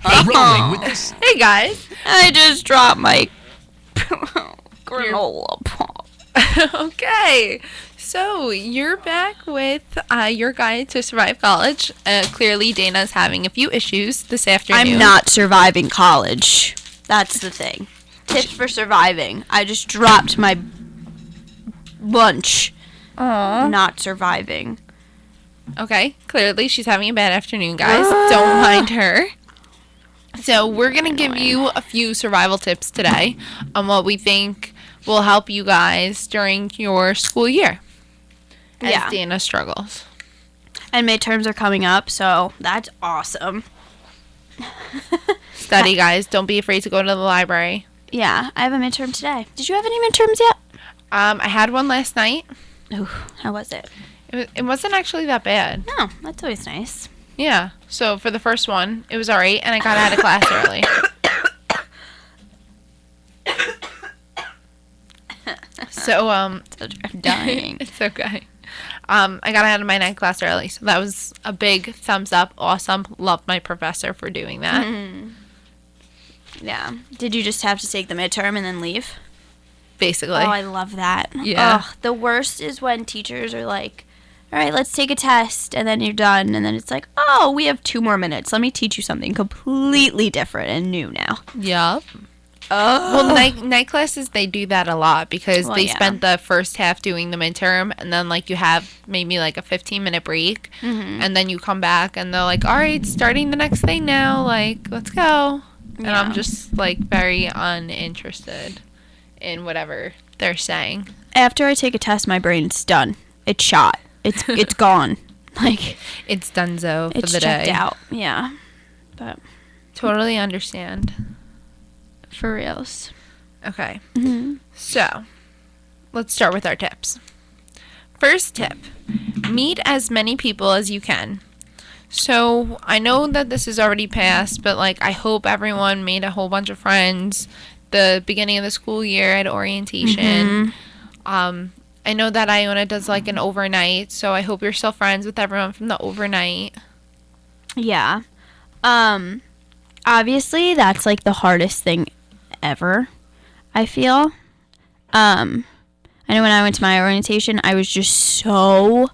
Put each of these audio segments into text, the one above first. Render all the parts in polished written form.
Rolling with this. Hey guys. I just dropped my granola pop. Okay. So you're back with your guide to survive college. Clearly Dana's having a few issues this afternoon. I'm not surviving college. That's the thing. Tips for surviving. I just dropped my lunch. Aww. Not surviving. Okay. Clearly she's having a bad afternoon, guys. Don't mind her. So we're going to give you a few survival tips today on what we think will help you guys during your school year as Dana struggles. And midterms are coming up, so that's awesome. Study, guys. Don't be afraid to go to the library. Yeah, I have a midterm today. Did you have any midterms yet? I had one last night. Ooh, how was it? It wasn't actually that bad. No, that's always nice. Yeah. So for the first one, it was all right, and I got out of class early. So I'm dying. It's okay. I got out of my night class early, so that was a big thumbs up. Awesome. Loved my professor for doing that. Mm-hmm. Yeah. Did you just have to take the midterm and then leave? Basically. Oh, I love that. Yeah. Ugh, the worst is when teachers are like, all right, let's take a test, and then you're done, and then it's like, oh, we have 2 more minutes. Let me teach you something completely different and new now. Yup. Oh. Well, night classes, they do that a lot because they yeah. spend the first half doing the midterm, and then, like, you have maybe, like, a 15-minute break, and then you come back, and they're like, all right, starting the next thing now, like, let's go. And I'm just, like, very uninterested in whatever they're saying. After I take a test, my brain's done. It's shot. It's gone. Like, it's donezo for it's the day. checked out. Yeah. But Totally understand. for reals. Okay. Mm-hmm. So, let's start with our tips. First tip, meet as many people as you can. So, I know that this is already passed, but, like, I hope everyone made a whole bunch of friends the beginning of the school year at orientation. Mm-hmm. I know that Iona does, like, an overnight, so I hope you're still friends with everyone from the overnight. Yeah. Obviously, that's, like, the hardest thing ever, I feel. I know when I went to my orientation, I was just so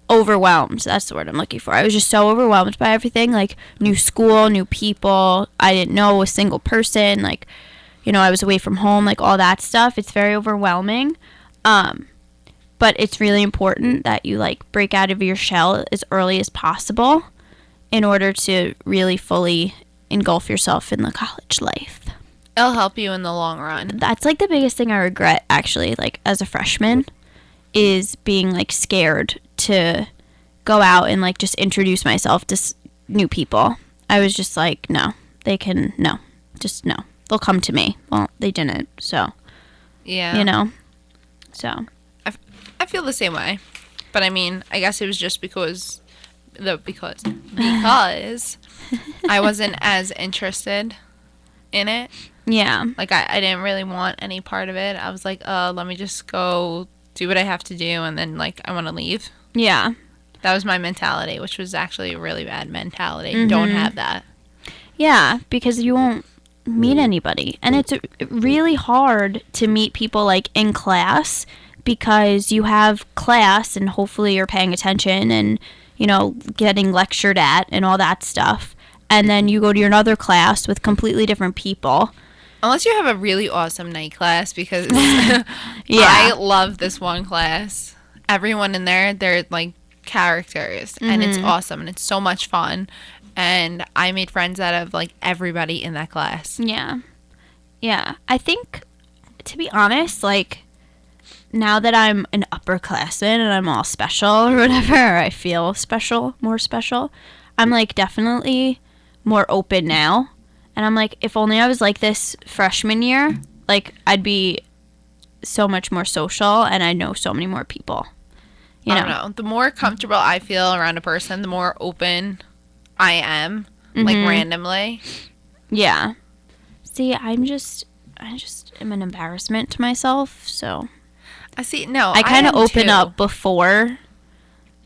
overwhelmed. That's the word I'm looking for. I was just so overwhelmed by everything, like, new school, new people. I didn't know a single person, like, you know, I was away from home, like, all that stuff. It's very overwhelming. But it's really important that you, like, break out of your shell as early as possible in order to really fully engulf yourself in the college life. It'll help you in the long run. That's, like, the biggest thing I regret, actually, like, as a freshman, is being, like, scared to go out and, like, just introduce myself to new people. I was just like, no. They'll come to me. Well, they didn't, so. Yeah. You know? So. I feel the same way. But, I mean, I guess it was just because I wasn't as interested in it. Yeah. Like, I didn't really want any part of it. I was like, let me just go do what I have to do, and then, like, I want to leave. Yeah. That was my mentality, which was actually a really bad mentality. Mm-hmm. Don't have that. Yeah, because you won't meet anybody. And it's really hard to meet people, like, in class, because you have class and hopefully you're paying attention and, you know, getting lectured at and all that stuff. And then you go to your another class with completely different people. Unless you have a really awesome night class, because Yeah. I love this one class. Everyone in there, they're, like, characters, and it's awesome, and it's so much fun. And I made friends out of, like, everybody in that class. Yeah. Yeah. I think, to be honest, like, now that I'm an upperclassman and I'm all special or whatever, or I feel special, more special, I'm, like, definitely more open now. And I'm like, if only I was like this freshman year, like, I'd be so much more social and I'd know so many more people. You know? I don't know. The more comfortable I feel around a person, the more open I am, like, randomly. Yeah. See, I just am an embarrassment to myself, so. I see. No, I kind of am open too. up before,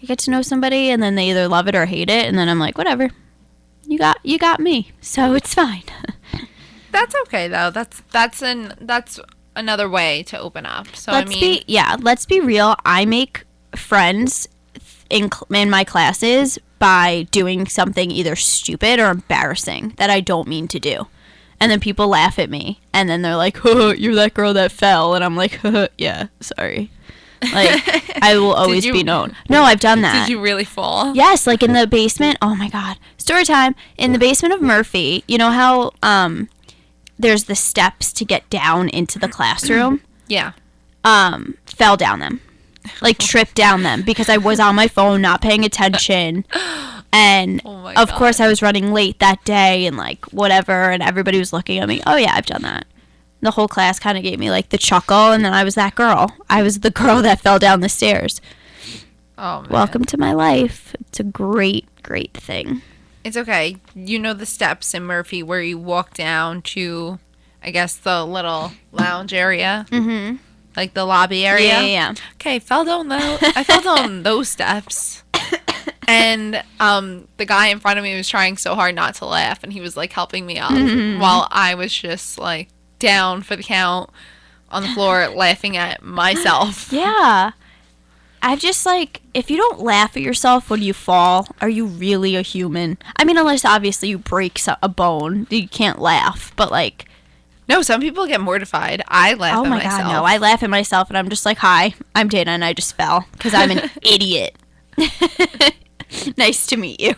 I get to know somebody and then they either love it or hate it, and then I'm like, whatever. You got me. So it's fine. That's okay though. That's another way to open up. So let's be real. I make friends in my classes by doing something either stupid or embarrassing that I don't mean to do. And then people laugh at me, and then they're like, "Oh, you're that girl that fell," and I'm like, "Yeah, sorry." Like, I will always be known. No, I've done that. Did you really fall? Yes, like in the basement. Oh my god, story time. In the basement of Murphy, you know how there's the steps to get down into the classroom? Yeah. Fell down them, like tripped down them because I was on my phone, not paying attention. And of course I was running late that day and like whatever, and everybody was looking at me. Oh yeah, I've done that. The whole class kind of gave me like the chuckle, and then I was that girl. I was the girl that fell down the stairs. Oh man. Welcome to my life. It's a great thing. It's okay. You know the steps in Murphy where you walk down to, I guess, the little lounge area? Mm-hmm. Like the lobby area? Yeah. Okay, I fell down those steps. And the guy in front of me was trying so hard not to laugh, and he was like helping me up while I was just like down for the count on the floor laughing at myself. Yeah. I've just like, if you don't laugh at yourself when you fall, are you really a human? I mean, unless obviously you break a bone, you can't laugh, but like... No, some people get mortified. I laugh at myself. Oh my god, no. I laugh at myself and I'm just like, hi, I'm Dana and I just fell because I'm an idiot. Nice to meet you.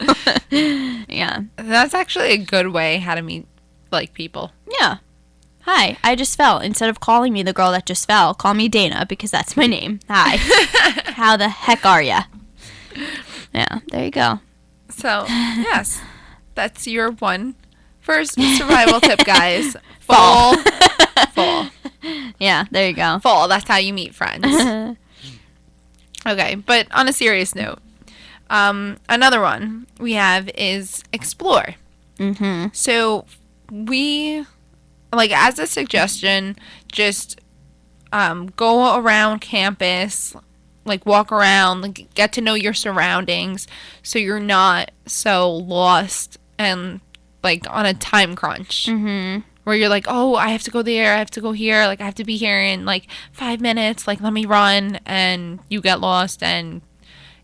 Yeah. That's actually a good way how to meet, like, people. Yeah. Hi, I just fell. Instead of calling me the girl that just fell, call me Dana because that's my name. Hi. How the heck are ya? Yeah, there you go. So, yes. That's your first survival tip, guys. Fall. Yeah, there you go. Fall. That's how you meet friends. Okay, but on a serious note, another one we have is explore. Mm-hmm. So we, like, as a suggestion, just go around campus, like walk around, like, get to know your surroundings, so you're not so lost and like on a time crunch. Mm-hmm. Where you're like, oh, I have to go there, I have to go here, like I have to be here in like 5 minutes, like let me run, and you get lost and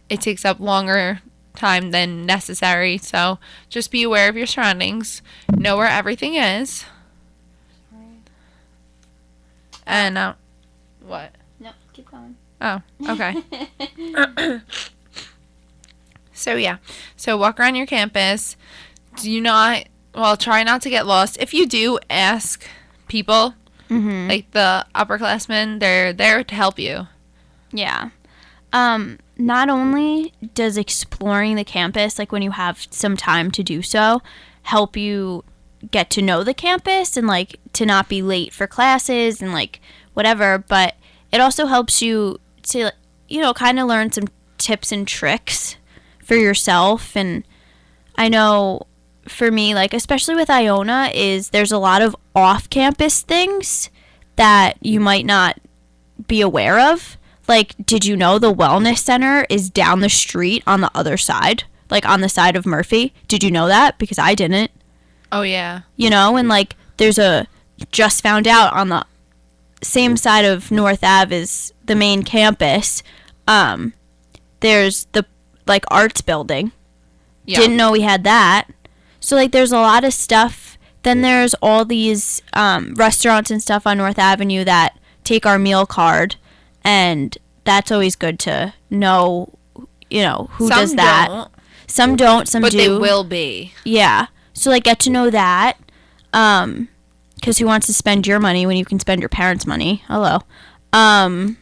it takes up longer time than necessary. So just be aware of your surroundings, know where everything is. And what? Nope, keep going. Oh, okay. So yeah, so walk around your campus. Try not to get lost. If you do, ask people, like the upperclassmen. They're there to help you. Yeah. Not only does exploring the campus, like when you have some time to do so, help you get to know the campus and like to not be late for classes and like whatever, but it also helps you to, kind of learn some tips and tricks for yourself. And I know for me, like especially with Iona, there's a lot of off-campus things that you might not be aware of. Like, did you know the wellness center is down the street on the other side, like on the side of Murphy? Did you know that? Because I didn't. Oh yeah. And like there's just found out on the same side of North Ave as the main campus, there's the like arts building. Yeah. Didn't know we had that. So like there's a lot of stuff. Then there's all these restaurants and stuff on North Avenue that take our meal card, and that's always good to know, who some does that. Don't. Some don't, some but do. But they will be. Yeah. So like get to know that. Because who wants to spend your money when you can spend your parents' money? Hello. But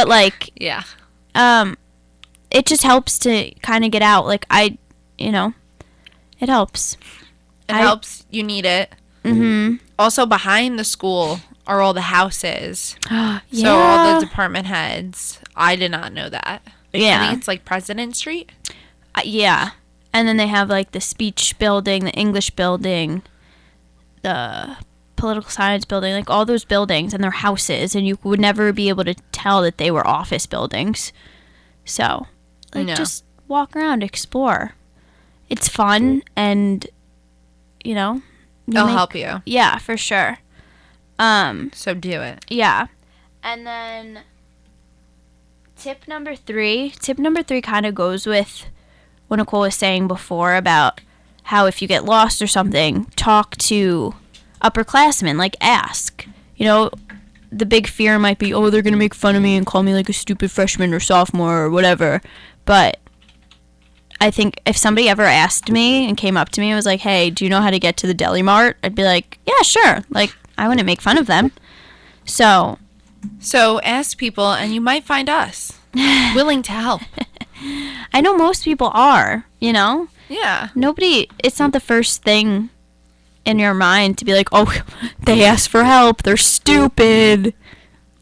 like, yeah. It just helps to kind of get out. Like it helps. It helps. You need it. Mm-hmm. Also, behind the school are all the houses. Yeah. So all the department heads. I did not know that. Yeah. I think it's like President Street. Yeah. And then they have like the speech building, the English building, the political science building, like all those buildings and their houses, and you would never be able to tell that they were office buildings. So, like, No. just walk around, explore. It's fun, and, you know. It'll help you. Yeah, for sure. So do it. Yeah. And then tip number three kind of goes with what Nicole was saying before about how if you get lost or something, talk to upperclassmen, like ask. You know, the big fear might be, oh, they're going to make fun of me and call me like a stupid freshman or sophomore or whatever. But I think if somebody ever asked me and came up to me and was like, hey, do you know how to get to the deli mart? I'd be like, yeah, sure. Like, I wouldn't make fun of them. So ask people, and you might find us willing to help. I know most people are, you know? Yeah. It's not the first thing in your mind to be like, oh, they asked for help, they're stupid.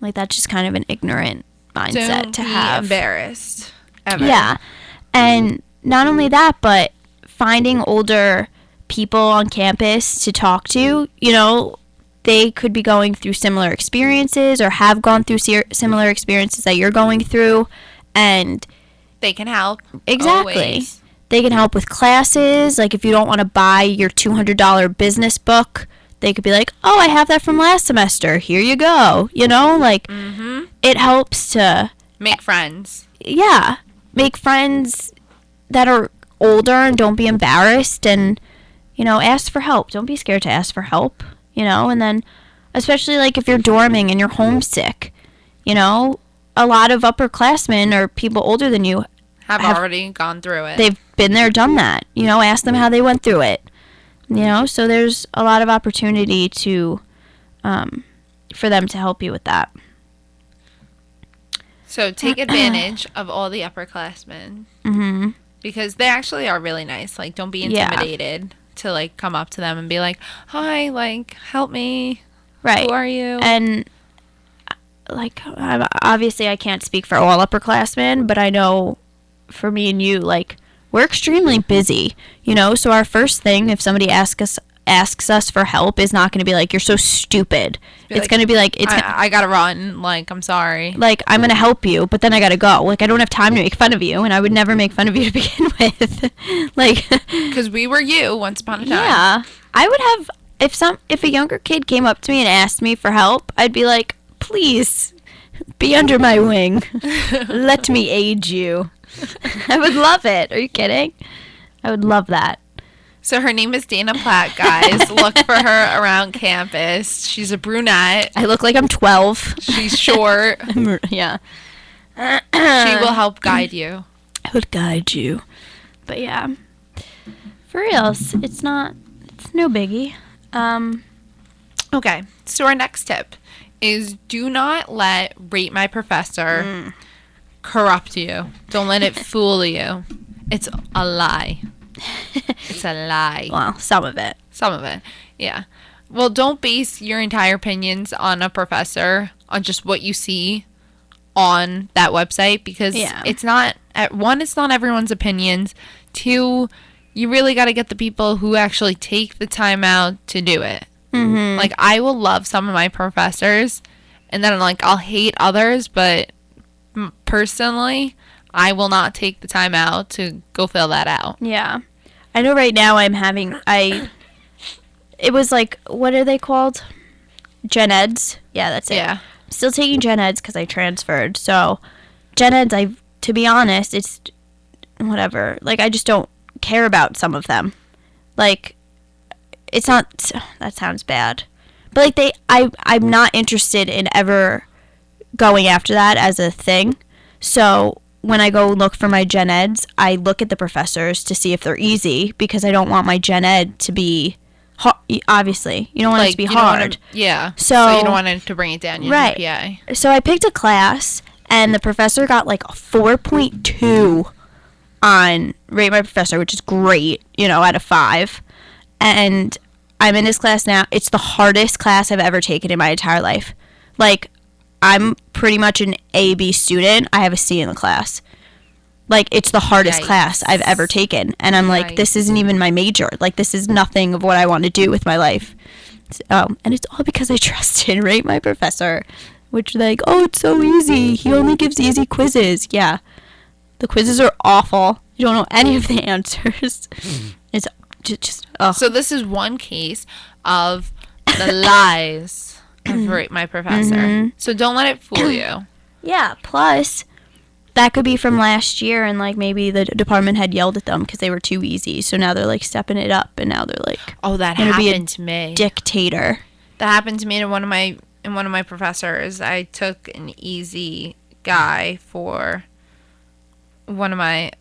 Like, that's just kind of an ignorant mindset Don't to be have. embarrassed. Ever. Yeah. And not only that, but finding older people on campus to talk to, you know, they could be going through similar experiences or have gone through similar experiences that you're going through, and they can help. Exactly. Always. They can help with classes. Like, if you don't want to buy your $200 business book, they could be like, oh, I have that from last semester. Here you go. You know, like, It helps to make friends. Yeah. Make friends that are older and don't be embarrassed, and, you know, ask for help. Don't be scared to ask for help, you know, and then especially like if you're dorming and you're homesick, you know, a lot of upperclassmen or people older than you have already gone through it. They've been there, done that. You know, ask them how they went through it. You know, so there's a lot of opportunity to, for them to help you with that. So take advantage of all the upperclassmen. Mm-hmm. Because they actually are really nice. Like, don't be intimidated to, like, come up to them and be like, hi, like, help me. Right. Who are you? And, like, obviously I can't speak for all upperclassmen, but I know for me and you, like, we're extremely busy, you know, so our first thing if somebody asks us for help is not going to be like, you're so stupid. It's going to be like, I gotta run, like, I'm sorry. Like, I'm going to help you, but then I gotta go. Like, I don't have time to make fun of you, and I would never make fun of you to begin with. Like, because we were you once upon a time. Yeah. I would have, if a younger kid came up to me and asked me for help, I'd be like, please, be under my wing. Let me aid you. I would love it. Are you kidding? I would love that. So her name is Dana Platt, guys. Look for her around campus. She's a brunette. I look like I'm 12. She's short. Yeah. She will help guide you. I would guide you. But yeah. For reals, it's no biggie. Okay. So our next tip is do not let Rate My Professor corrupt you. Don't let it fool you. It's a lie. It's a lie. Well, some of it. Some of it. Yeah. Well, don't base your entire opinions on a professor on just what you see on that website, because it's not, one, it's not everyone's opinions. Two, you really got to get the people who actually take the time out to do it. Mm-hmm. Like, I will love some of my professors, and then, like, I'll hate others, but personally, I will not take the time out to go fill that out. Yeah. I know right now it was like, what are they called? Gen Eds? Yeah, that's it. Yeah. I'm still taking Gen Eds because I transferred. So, Gen Eds, to be honest, it's whatever. Like, I just don't care about some of them. Like, it's not, that sounds bad. But, like, I'm not interested in ever going after that as a thing. So, when I go look for my Gen Eds, I look at the professors to see if they're easy, because I don't want my Gen Ed to be, obviously, you don't want it to be hard. So you don't want it to bring it down your GPA. So I picked a class, and the professor got like a 4.2 on Rate My Professor, which is great, you know, out of 5. And I'm in this class now. It's the hardest class I've ever taken in my entire life. Like, I'm pretty much an A-B student. I have a C in the class. Like, it's the hardest class I've ever taken. And I'm like, this isn't even my major. Like, this is nothing of what I want to do with my life. And it's all because I trusted Rate My Professor, which, like, oh, it's so easy. He only gives easy quizzes. Yeah. The quizzes are awful. You don't know any of the answers. It's just So this is one case of the lies of my professor. Mm-hmm. So don't let it fool you. Yeah, plus that could be from last year, and like maybe the department had yelled at them because they were too easy. So now they're like stepping it up, and now they're like, Oh, that gonna be a happened to me. dictator. That happened to me to one of my professors. I took an easy guy for one of my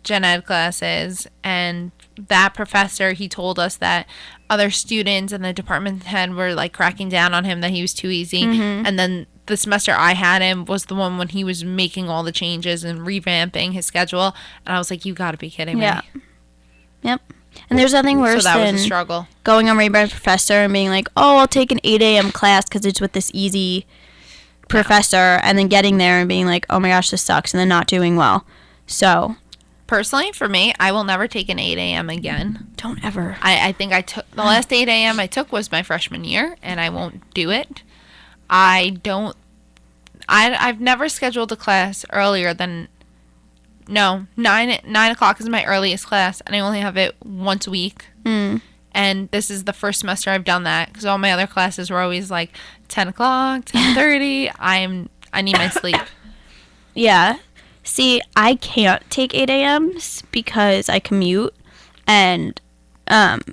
gen ed classes, and that professor, he told us that other students and the department head were like cracking down on him, that he was too easy. And then the semester I had him was the one when he was making all the changes and revamping his schedule, and I was like, you gotta be kidding me. Yeah. Yep. And there's nothing worse So that was than a struggle. going on read by a professor and being like, oh, I'll take an 8 a.m. class because it's with this easy professor, and then getting there and being like, oh my gosh, this sucks, and then not doing well. So Personally, for me, I will never take an 8 a.m. again. don't ever. I think I took the last 8 a.m. I took was my freshman year, and I won't do it. I've never scheduled a class earlier than 9 o'clock is my earliest class, and I only have it once a week. And this is the first semester I've done that, because all my other classes were always like 10 o'clock, 10:30. I need my sleep. Yeah. See, I can't take 8 a.m.s because I commute, and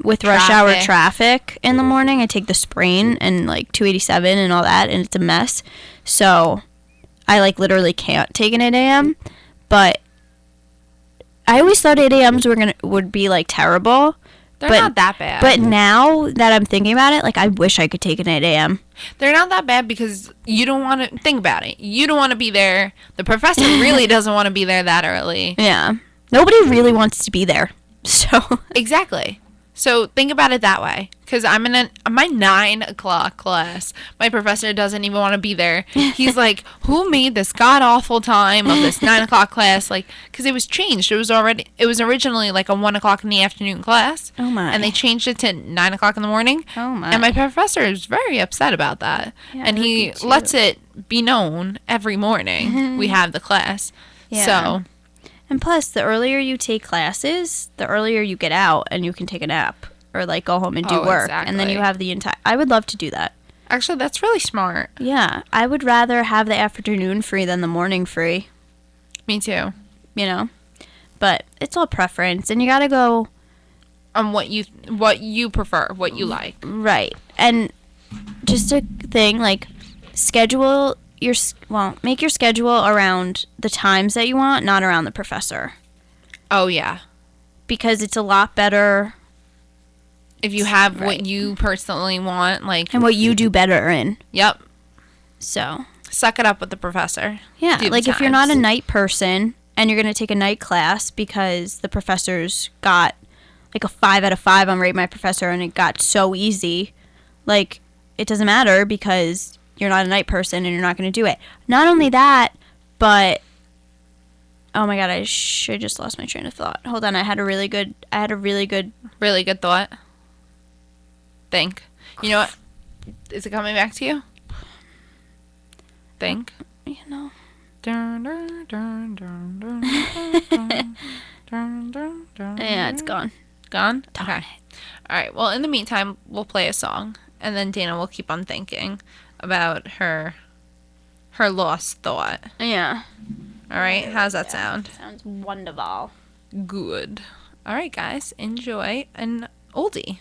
with rush hour traffic in the morning, I take the sprain and like 287 and all that, and it's a mess. So I like literally can't take an 8 a.m. But I always thought 8 a.m.s would be like terrible. They're not that bad. But now that I'm thinking about it, like I wish I could take an 8 a.m. They're not that bad because you don't want to think about it. You don't want to be there. The professor really doesn't want to be there that early. Yeah. Nobody really wants to be there. So Exactly. So think about it that way. Because I'm in my 9 o'clock class. My professor doesn't even want to be there. He's like, who made this god awful time of this 9 o'clock class? Like, because it was changed. It was originally like a 1 o'clock in the afternoon class. Oh my. And they changed it to 9 o'clock in the morning. Oh my. And my professor is very upset about that. Yeah, and he lets it be known every morning we have the class. Yeah. So. And plus, the earlier you take classes, the earlier you get out and you can take a nap or like go home and do work. Exactly. And then you have the entire. I would love to do that. Actually, that's really smart. Yeah, I would rather have the afternoon free than the morning free. Me too. You know, but it's all preference, and you gotta go On what you prefer, what you like. right. And just a thing like make your schedule around the times that you want, not around the professor, Oh yeah. because it's a lot better If you have Right. what you personally want, like, and what you do better in. yep, So suck it up with the professor. yeah, Do the like if you're not a times. night person and you're gonna take a night class because the professor's got like a 5 out of 5 on Rate My Professor and it got so easy, like it doesn't matter because you're not a night person and you're not gonna do it. Not only that, but oh my god, I just lost my train of thought. Hold on, I had a really good. Really good thought. Think. You know what? Is it coming back to you? Think. You know. Yeah, it's gone. Gone? Darn Okay. All right. Well, in the meantime, we'll play a song, and then Dana will keep on thinking about her lost thought. Yeah. All right. How's that sound? Sounds wonderful. Good. All right, guys. Enjoy an oldie.